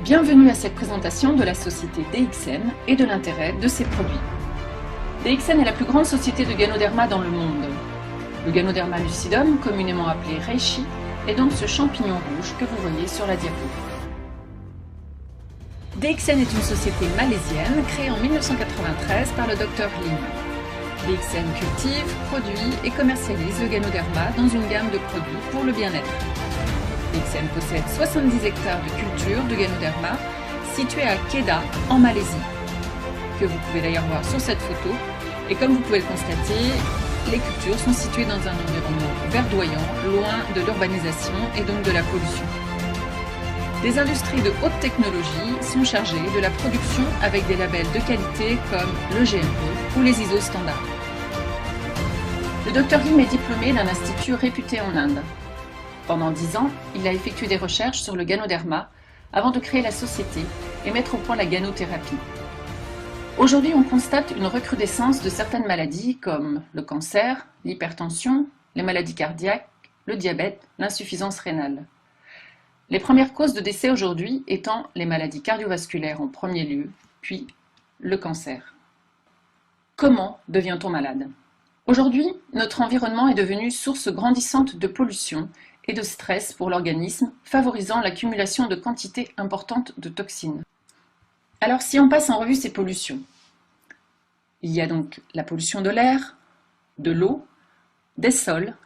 Bienvenue à cette présentation de la société DXN et de l'intérêt de ses produits. DXN est la plus grande société de Ganoderma dans le monde. Le Ganoderma lucidum, communément appelé reishi, est donc ce champignon rouge que vous voyez sur la diapo. DXN est une société malaisienne créée en 1993 par le Dr Lim. DXN cultive, produit et commercialise le Ganoderma dans une gamme de produits pour le bien-être. DXN possède 70 hectares de culture de Ganoderma situés à Kedah en Malaisie, que vous pouvez d'ailleurs voir sur cette photo. Et comme vous pouvez le constater, les cultures sont situées dans un environnement verdoyant, loin de l'urbanisation et donc de la pollution. Des industries de haute technologie sont chargées de la production avec des labels de qualité comme le GMP ou les ISO standards. Le Dr Lim est diplômé d'un institut réputé en Inde. Pendant 10 ans, il a effectué des recherches sur le Ganoderma avant de créer la société et mettre au point la ganothérapie. Aujourd'hui, on constate une recrudescence de certaines maladies comme le cancer, l'hypertension, les maladies cardiaques, le diabète, l'insuffisance rénale. Les premières causes de décès aujourd'hui étant les maladies cardiovasculaires en premier lieu, puis le cancer. Comment devient-on malade? Aujourd'hui, notre environnement est devenu source grandissante de pollution et de stress pour l'organisme, favorisant l'accumulation de quantités importantes de toxines. Alors si on passe en revue ces pollutions, il y a donc la pollution de l'air, de l'eau, des sols,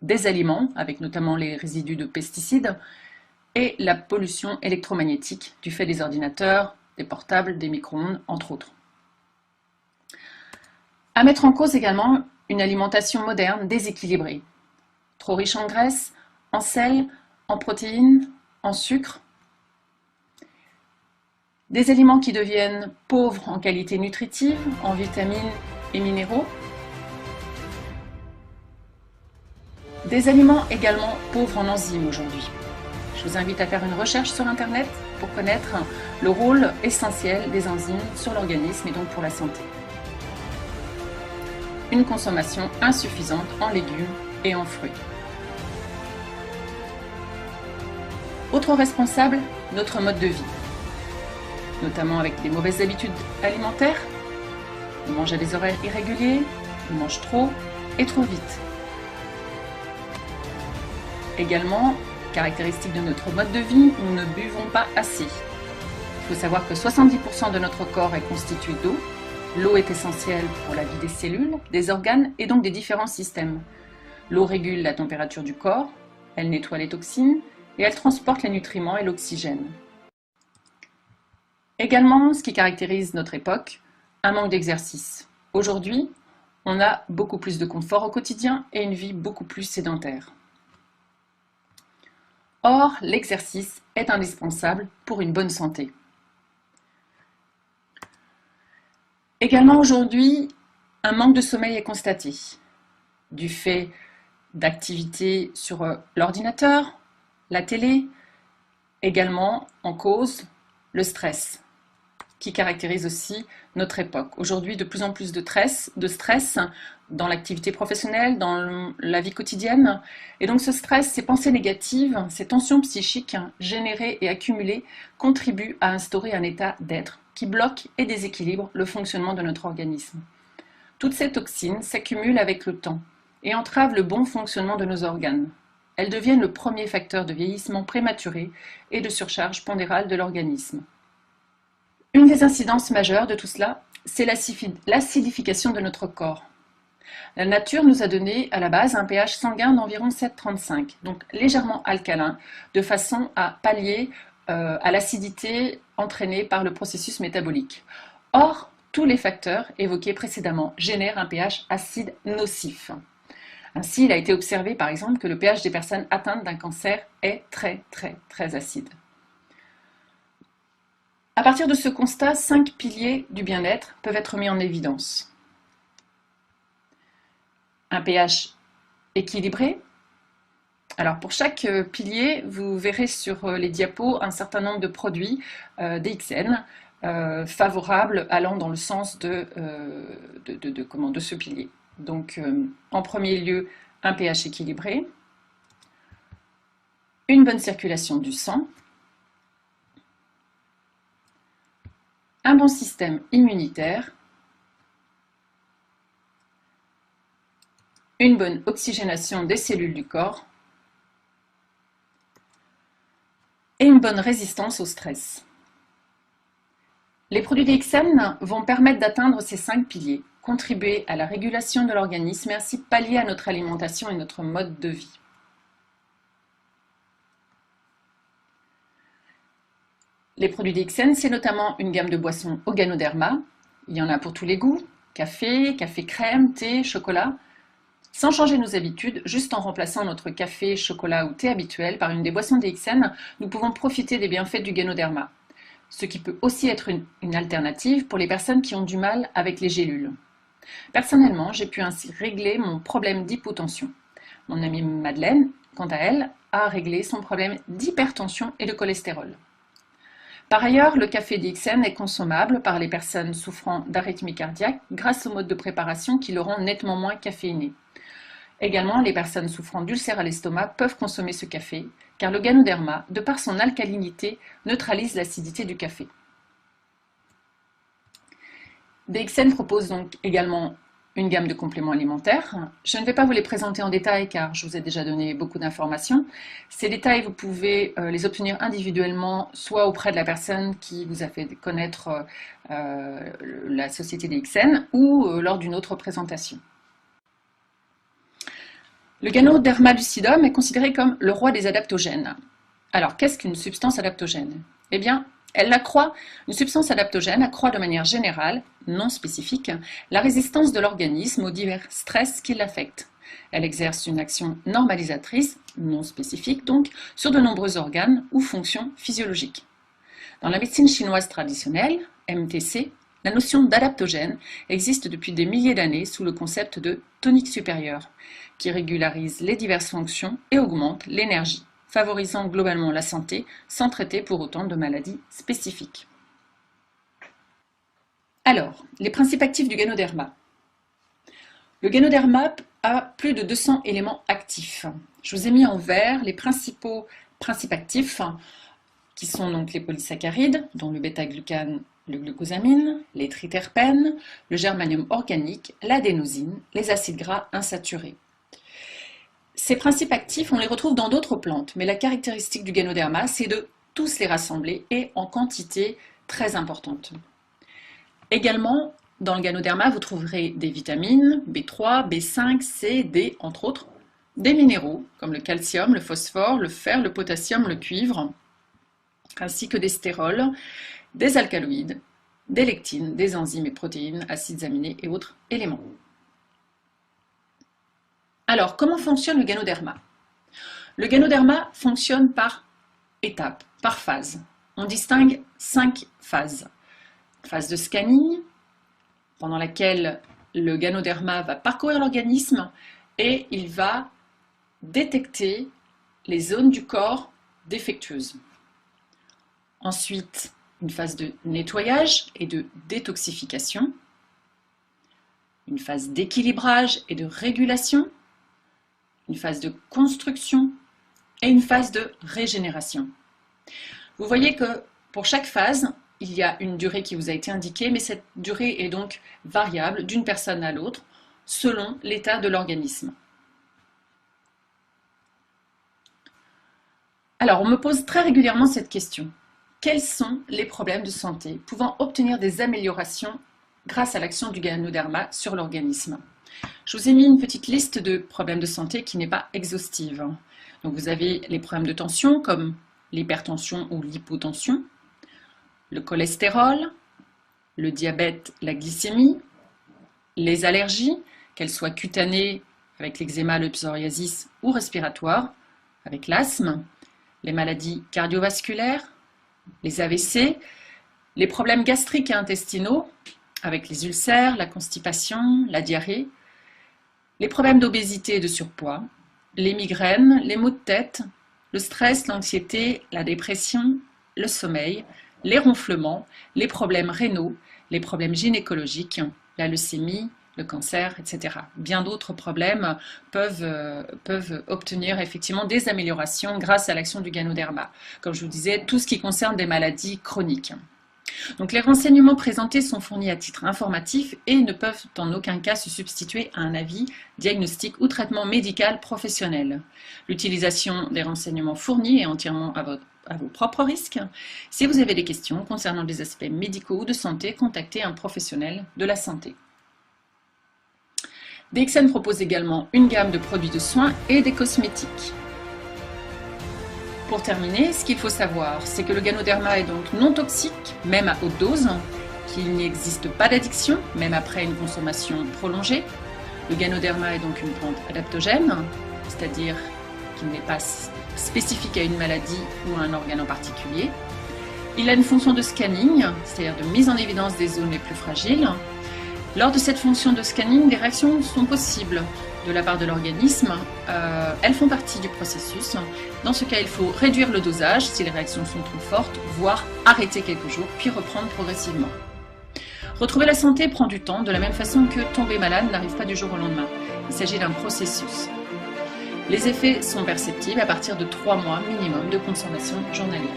des aliments, avec notamment les résidus de pesticides, et la pollution électromagnétique du fait des ordinateurs, des portables, des micro-ondes, entre autres. À mettre en cause également une alimentation moderne déséquilibrée, trop riche en graisse, en sel, en protéines, en sucre. Des aliments qui deviennent pauvres en qualité nutritive, en vitamines et minéraux. Des aliments également pauvres en enzymes aujourd'hui. Je vous invite à faire une recherche sur Internet pour connaître le rôle essentiel des enzymes sur l'organisme et donc pour la santé. Une consommation insuffisante en légumes et en fruits. Autre responsable, notre mode de vie, notamment avec des mauvaises habitudes alimentaires. On mange à des horaires irréguliers, on mange trop et trop vite. Également, caractéristique de notre mode de vie, nous ne buvons pas assez. Il faut savoir que 70% de notre corps est constitué d'eau. L'eau est essentielle pour la vie des cellules, des organes et donc des différents systèmes. L'eau régule la température du corps, elle nettoie les toxines et elle transporte les nutriments et l'oxygène. Également, ce qui caractérise notre époque, un manque d'exercice. Aujourd'hui, on a beaucoup plus de confort au quotidien et une vie beaucoup plus sédentaire. Or, l'exercice est indispensable pour une bonne santé. Également aujourd'hui, un manque de sommeil est constaté, du fait d'activités sur l'ordinateur, la télé, également en cause le stress, qui caractérise aussi notre époque. Aujourd'hui, de plus en plus de stress dans l'activité professionnelle, dans la vie quotidienne. Et donc ce stress, ces pensées négatives, ces tensions psychiques générées et accumulées contribuent à instaurer un état d'être qui bloque et déséquilibre le fonctionnement de notre organisme. Toutes ces toxines s'accumulent avec le temps et entravent le bon fonctionnement de nos organes. Elles deviennent le premier facteur de vieillissement prématuré et de surcharge pondérale de l'organisme. Une des incidences majeures de tout cela, c'est l'acidification de notre corps. La nature nous a donné à la base un pH sanguin d'environ 7,35, donc légèrement alcalin, de façon à pallier à l'acidité entraînée par le processus métabolique. Or, tous les facteurs évoqués précédemment génèrent un pH acide nocif. Ainsi, il a été observé par exemple que le pH des personnes atteintes d'un cancer est très acide. À partir de ce constat, 5 piliers du bien-être peuvent être mis en évidence. Un pH équilibré. Alors pour chaque pilier, vous verrez sur les diapos un certain nombre de produits DXN favorables allant dans le sens de ce pilier. Donc en premier lieu, un pH équilibré, une bonne circulation du sang, un bon système immunitaire, une bonne oxygénation des cellules du corps et une bonne résistance au stress. Les produits DXN vont permettre d'atteindre ces 5 piliers, contribuer à la régulation de l'organisme et ainsi pallier à notre alimentation et notre mode de vie. Les produits DXN, c'est notamment une gamme de boissons Organoderma. Il y en a pour tous les goûts, café, café crème, thé, chocolat. Sans changer nos habitudes, juste en remplaçant notre café, chocolat ou thé habituel par une des boissons DXN, nous pouvons profiter des bienfaits du Ganoderma, ce qui peut aussi être une alternative pour les personnes qui ont du mal avec les gélules. Personnellement, j'ai pu ainsi régler mon problème d'hypotension. Mon amie Madeleine, quant à elle, a réglé son problème d'hypertension et de cholestérol. Par ailleurs, le café DXN est consommable par les personnes souffrant d'arythmie cardiaque grâce au mode de préparation qui le rend nettement moins caféiné. Également, les personnes souffrant d'ulcères à l'estomac peuvent consommer ce café, car le Ganoderma, de par son alcalinité, neutralise l'acidité du café. DXN propose donc également une gamme de compléments alimentaires. Je ne vais pas vous les présenter en détail car je vous ai déjà donné beaucoup d'informations. Ces détails, vous pouvez les obtenir individuellement, soit auprès de la personne qui vous a fait connaître la société DXN ou lors d'une autre présentation. Le Ganoderma lucidum est considéré comme le roi des adaptogènes. Alors, qu'est-ce qu'une substance adaptogène? Eh bien, une substance adaptogène accroît de manière générale, non spécifique, la résistance de l'organisme aux divers stress qui l'affectent. Elle exerce une action normalisatrice, non spécifique donc, sur de nombreux organes ou fonctions physiologiques. Dans la médecine chinoise traditionnelle, MTC, la notion d'adaptogène existe depuis des milliers d'années sous le concept de tonique supérieure, qui régularise les diverses fonctions et augmente l'énergie, favorisant globalement la santé sans traiter pour autant de maladies spécifiques. Alors, les principes actifs du Ganoderma. Le Ganoderma a plus de 200 éléments actifs. Je vous ai mis en vert les principaux principes actifs qui sont donc les polysaccharides, dont le bêta-glucane, le glucosamine, les triterpènes, le germanium organique, l'adénosine, les acides gras insaturés. Ces principes actifs, on les retrouve dans d'autres plantes, mais la caractéristique du Ganoderma, c'est de tous les rassembler et en quantité très importante. Également, dans le Ganoderma, vous trouverez des vitamines, B3, B5, C, D, entre autres, des minéraux, comme le calcium, le phosphore, le fer, le potassium, le cuivre, ainsi que des stérols, des alcaloïdes, des lectines, des enzymes et protéines, acides aminés et autres éléments. Alors, comment fonctionne le Ganoderma? Le Ganoderma fonctionne par étapes, par phase. On distingue 5 phases. Phase de scanning, pendant laquelle le Ganoderma va parcourir l'organisme et il va détecter les zones du corps défectueuses. Ensuite, une phase de nettoyage et de détoxification, une phase d'équilibrage et de régulation, une phase de construction et une phase de régénération. Vous voyez que pour chaque phase, il y a une durée qui vous a été indiquée, mais cette durée est donc variable d'une personne à l'autre selon l'état de l'organisme. Alors, on me pose très régulièrement cette question. Quels sont les problèmes de santé pouvant obtenir des améliorations grâce à l'action du Ganoderma sur l'organisme? Je vous ai mis une petite liste de problèmes de santé qui n'est pas exhaustive. Donc vous avez les problèmes de tension comme l'hypertension ou l'hypotension, le cholestérol, le diabète, la glycémie, les allergies, qu'elles soient cutanées avec l'eczéma, le psoriasis ou respiratoires, avec l'asthme, les maladies cardiovasculaires, les AVC, les problèmes gastriques et intestinaux avec les ulcères, la constipation, la diarrhée, les problèmes d'obésité et de surpoids, les migraines, les maux de tête, le stress, l'anxiété, la dépression, le sommeil, les ronflements, les problèmes rénaux, les problèmes gynécologiques, la leucémie, le cancer, etc. Bien d'autres problèmes peuvent obtenir effectivement des améliorations grâce à l'action du Ganoderma. Comme je vous disais, tout ce qui concerne des maladies chroniques. Donc les renseignements présentés sont fournis à titre informatif et ne peuvent en aucun cas se substituer à un avis, diagnostic ou traitement médical professionnel. L'utilisation des renseignements fournis est entièrement à vos propres risques. Si vous avez des questions concernant des aspects médicaux ou de santé, contactez un professionnel de la santé. DXN propose également une gamme de produits de soins et des cosmétiques. Pour terminer, ce qu'il faut savoir, c'est que le Ganoderma est donc non toxique, même à haute dose, qu'il n'existe pas d'addiction, même après une consommation prolongée. Le Ganoderma est donc une plante adaptogène, c'est-à-dire qu'il n'est pas spécifique à une maladie ou à un organe en particulier. Il a une fonction de scanning, c'est-à-dire de mise en évidence des zones les plus fragiles. Lors de cette fonction de scanning, des réactions sont possibles de la part de l'organisme. Elles font partie du processus. Dans ce cas, il faut réduire le dosage si les réactions sont trop fortes, voire arrêter quelques jours, puis reprendre progressivement. Retrouver la santé prend du temps, de la même façon que tomber malade n'arrive pas du jour au lendemain. Il s'agit d'un processus. Les effets sont perceptibles à partir de 3 mois minimum de consommation journalière.